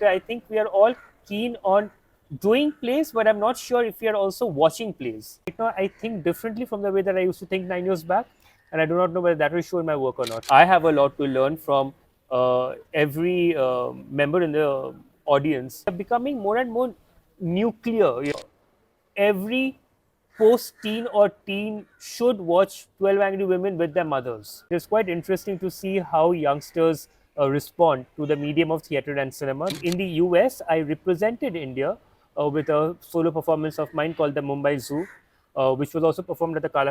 I think we are all keen on doing plays, but I'm not sure if we are also watching plays. Right now, I think differently from the way that I used to think 9 years back, and I do not know whether that will show in my work or not. I have a lot to learn from every member in the audience. They're becoming more and more nuclear. Every post-teen or teen should watch 12 Angry Women with their mothers. It's quite interesting to see how youngsters respond to the medium of theatre and cinema. In the US, I represented India with a solo performance of mine called the Mumbai Zoo, which was also performed at the Kala.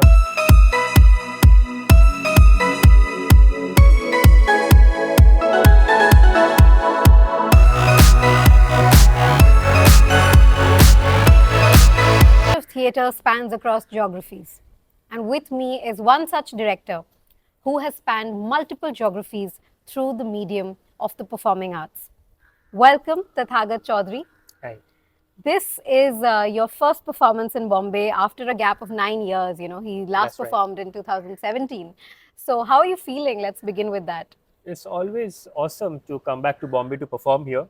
Of theatre spans across geographies. And with me is one such director who has spanned multiple geographies through the medium of the performing arts. Welcome, Tathagat Chaudhary. Right. This is your first performance in Bombay after a gap of 9 years. You know, he last That's right. performed in 2017. So, how are you feeling? Let's begin with that. It's always awesome to come back to Bombay to perform here.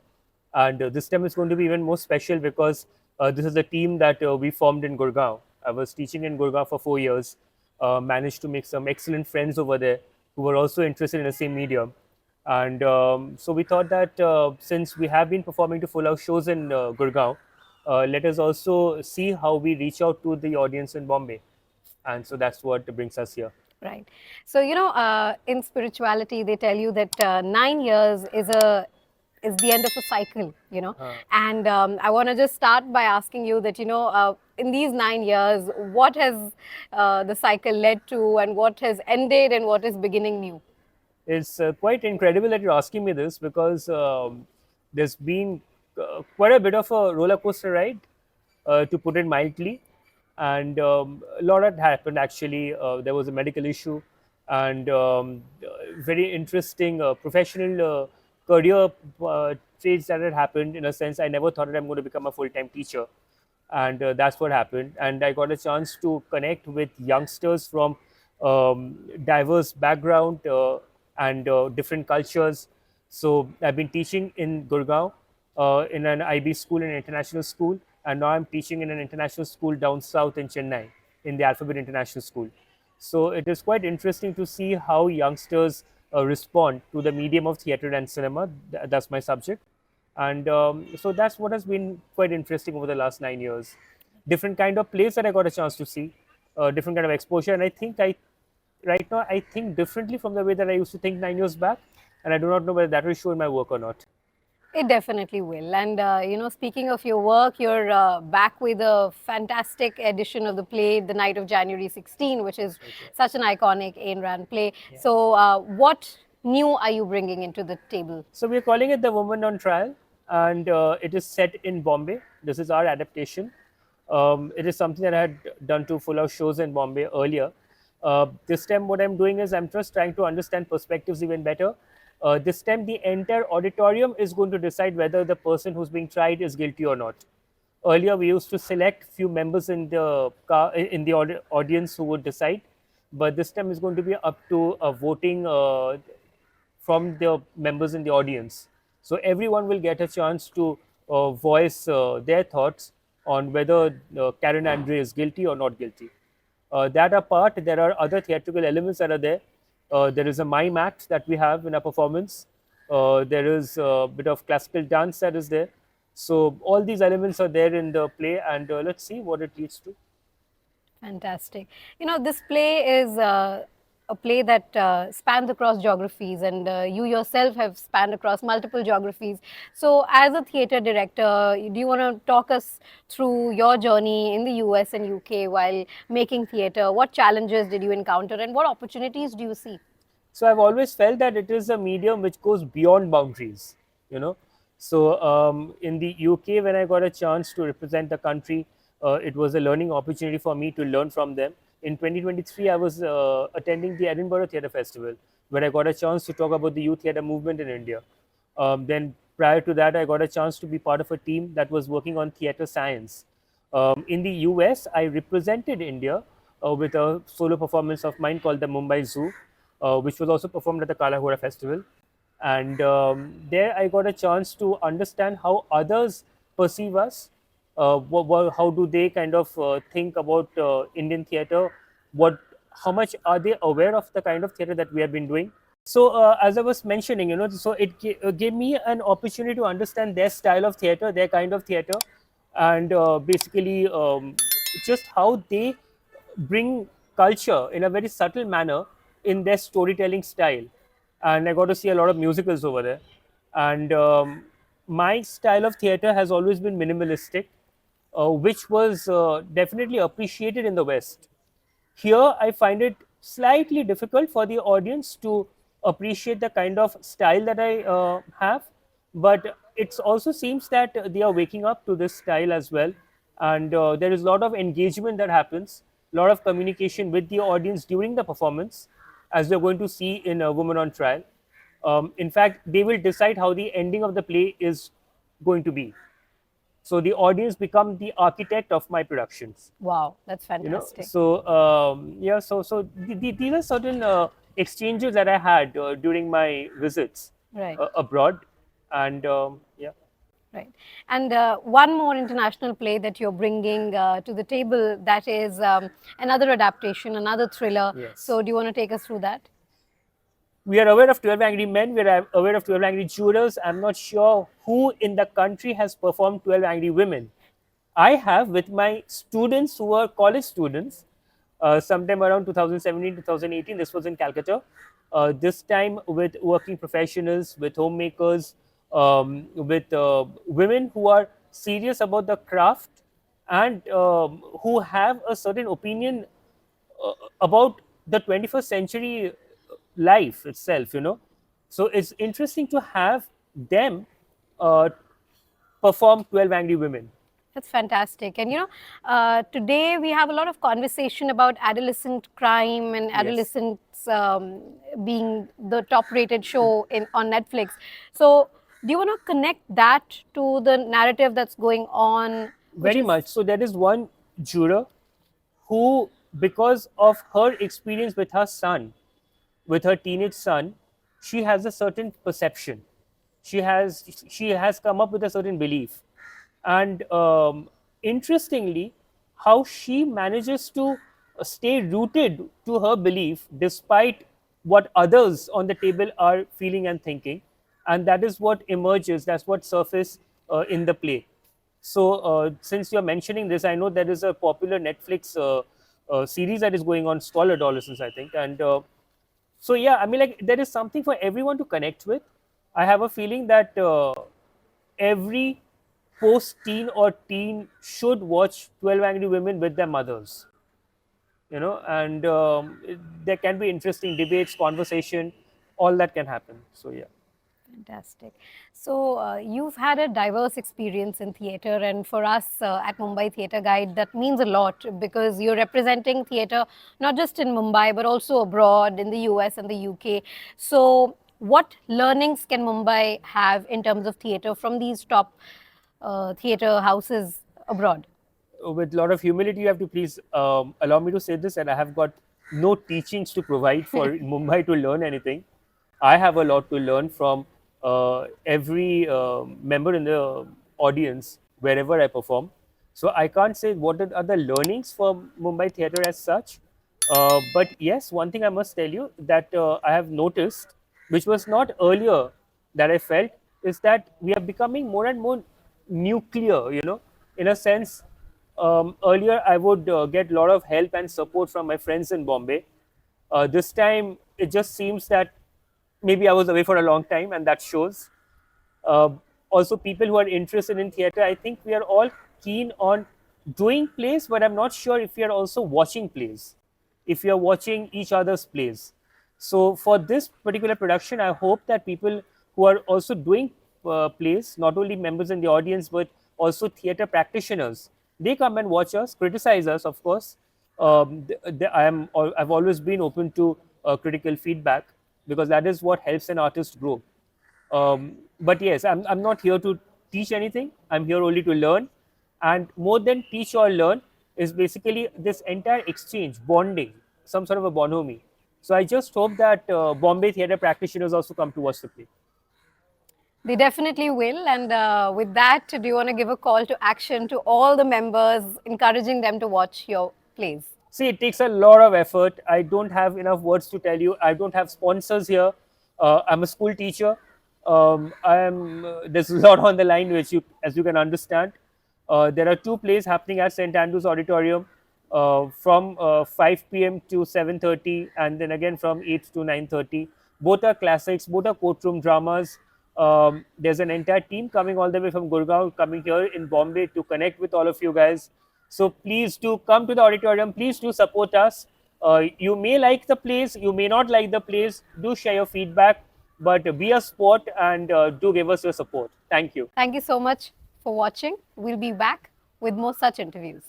And this time it's going to be even more special because this is a team that we formed in Gurgaon. I was teaching in Gurgaon for 4 years, managed to make some excellent friends over there who were also interested in the same medium. And so we thought that since we have been performing to full house shows in Gurgaon, let us also see how we reach out to the audience in Bombay. And so that's what brings us here. Right. So, in spirituality, they tell you that 9 years is the end of a cycle, And I want to just start by asking you that, in these 9 years, what has the cycle led to and what has ended and what is beginning new? It's quite incredible that you're asking me this because there's been quite a bit of a roller coaster ride, to put it mildly. And a lot had happened actually. There was a medical issue and very interesting professional career change that had happened. In a sense, I never thought that I'm going to become a full-time teacher, and that's what happened. And I got a chance to connect with youngsters from diverse background and different cultures. So I've been teaching in Gurgaon in an IB school, an international school, and now I'm teaching in an international school down south in Chennai in the Alphabet International School. So it is quite interesting to see how youngsters respond to the medium of theatre and cinema. That's my subject, and so that's what has been quite interesting over the last 9 years. Different kind of plays that I got a chance to see, different kind of exposure, and I think I right now I think differently from the way that I used to think 9 years back, and I do not know whether that will show in my work or not. It definitely will. And, speaking of your work, you're back with a fantastic edition of the play, The Night of January 16, which is such an iconic Ayn Rand play. Yeah. So, what new are you bringing into the table? So, we're calling it The Woman on Trial, and it is set in Bombay. This is our adaptation. It is something that I had done to full house shows in Bombay earlier. This time, what I'm doing is I'm just trying to understand perspectives even better. This time, the entire auditorium is going to decide whether the person who's being tried is guilty or not. Earlier, we used to select few members in the audience who would decide, but this time is going to be up to voting from the members in the audience. So everyone will get a chance to voice their thoughts on whether Karen Andre is guilty or not guilty. That apart, there are other theatrical elements that are there. There is a mime act that we have in our performance. There is a bit of classical dance that is there. So all these elements are there in the play, and let's see what it leads to. Fantastic. This play is a play that spans across geographies, and you yourself have spanned across multiple geographies. So, as a theatre director, do you want to talk us through your journey in the US and UK while making theatre? What challenges did you encounter, and what opportunities do you see? So, I've always felt that it is a medium which goes beyond boundaries, So, in the UK, when I got a chance to represent the country, it was a learning opportunity for me to learn from them. In 2023, I was attending the Edinburgh Theatre Festival, where I got a chance to talk about the youth theatre movement in India. Then, prior to that, I got a chance to be part of a team that was working on theatre science. In the US, I represented India with a solo performance of mine called the Mumbai Zoo, which was also performed at the Kalahora Festival. and there I got a chance to understand how others perceive us. How do they kind of think about Indian theater? What, how much are they aware of the kind of theater that we have been doing? So as I was mentioning, so it gave me an opportunity to understand their style of theater, their kind of theater, and basically just how they bring culture in a very subtle manner in their storytelling style. And I got to see a lot of musicals over there. And my style of theater has always been minimalistic, which was definitely appreciated in the West. Here, I find it slightly difficult for the audience to appreciate the kind of style that I have, but it also seems that they are waking up to this style as well, and there is a lot of engagement that happens, a lot of communication with the audience during the performance, as we're going to see in Woman on Trial. In fact, they will decide how the ending of the play is going to be. So the audience become the architect of my productions. Wow, that's fantastic. So yeah, so these are certain exchanges that I had during my visits Right. abroad, and yeah. Right. And one more international play that you're bringing to the table, that is another adaptation, another thriller. Yes. So, do you want to take us through that? We are aware of 12 Angry Men, we are aware of 12 Angry Jurors. I'm not sure who in the country has performed 12 Angry Women. I have with my students who were college students, sometime around 2017, 2018. This was in Calcutta. This time with working professionals, with homemakers, with women who are serious about the craft and who have a certain opinion about the 21st century life itself, So it's interesting to have them uh, perform 12 Angry Women. That's fantastic. And today we have a lot of conversation about adolescent crime and Yes. adolescents being the top-rated show on Netflix. So, do you want to connect that to the narrative that's going on? Very much. So there is one juror who, because of her experience with her son, with her teenage son, she has a certain perception. She has come up with a certain belief, and interestingly, how she manages to stay rooted to her belief despite what others on the table are feeling and thinking, and that is what emerges. That's what surfaces in the play. So, since you're mentioning this, I know there is a popular Netflix series that is going on, Stall Adolescence, I think, and so yeah, I mean, like there is something for everyone to connect with. I have a feeling that every post-teen or teen should watch 12 Angry Women with their mothers, and there can be interesting debates, conversation, all that can happen. So yeah. Fantastic. So, you've had a diverse experience in theatre, and for us at Mumbai Theatre Guide, that means a lot because you're representing theatre not just in Mumbai but also abroad in the US and the UK. So, what learnings can Mumbai have in terms of theatre from these top theatre houses abroad? With a lot of humility, you have to please allow me to say this, and I have got no teachings to provide for Mumbai to learn anything. I have a lot to learn from every member in the audience wherever I perform. So I can't say what are the learnings for Mumbai theatre as such. But yes, one thing I must tell you that I have noticed, which was not earlier that I felt, is that we are becoming more and more nuclear, in a sense. Earlier, I would get a lot of help and support from my friends in Bombay. This time, it just seems that maybe I was away for a long time, and that shows. Uh, Also, people who are interested in theater, I think we are all keen on doing plays, but I'm not sure if we are also watching plays, if we are watching each other's plays. So, for this particular production, I hope that people who are also doing plays, not only members in the audience, but also theater practitioners, they come and watch us, criticize us, of course. I've always been open to critical feedback because that is what helps an artist grow. But yes, I'm not here to teach anything. I'm here only to learn. And more than teach or learn is basically this entire exchange, bonding, some sort of a bonhomie. So I just hope that Bombay theatre practitioners also come to watch the play. They definitely will. And with that, do you want to give a call to action to all the members, encouraging them to watch your plays? See, it takes a lot of effort. I don't have enough words to tell you. I don't have sponsors here. I'm a school teacher. I am. There's a lot on the line, which you, as you can understand. There are two plays happening at St Andrews Auditorium from 5 p.m. to 7:30, and then again from 8 to 9:30. Both are classics. Both are courtroom dramas. There's an entire team coming all the way from Gurgaon, coming here in Bombay to connect with all of you guys. So please do come to the auditorium. Please do support us. You may like the plays, you may not like the plays. Do share your feedback, but be a sport and do give us your support. Thank you. Thank you so much for watching. We'll be back with more such interviews.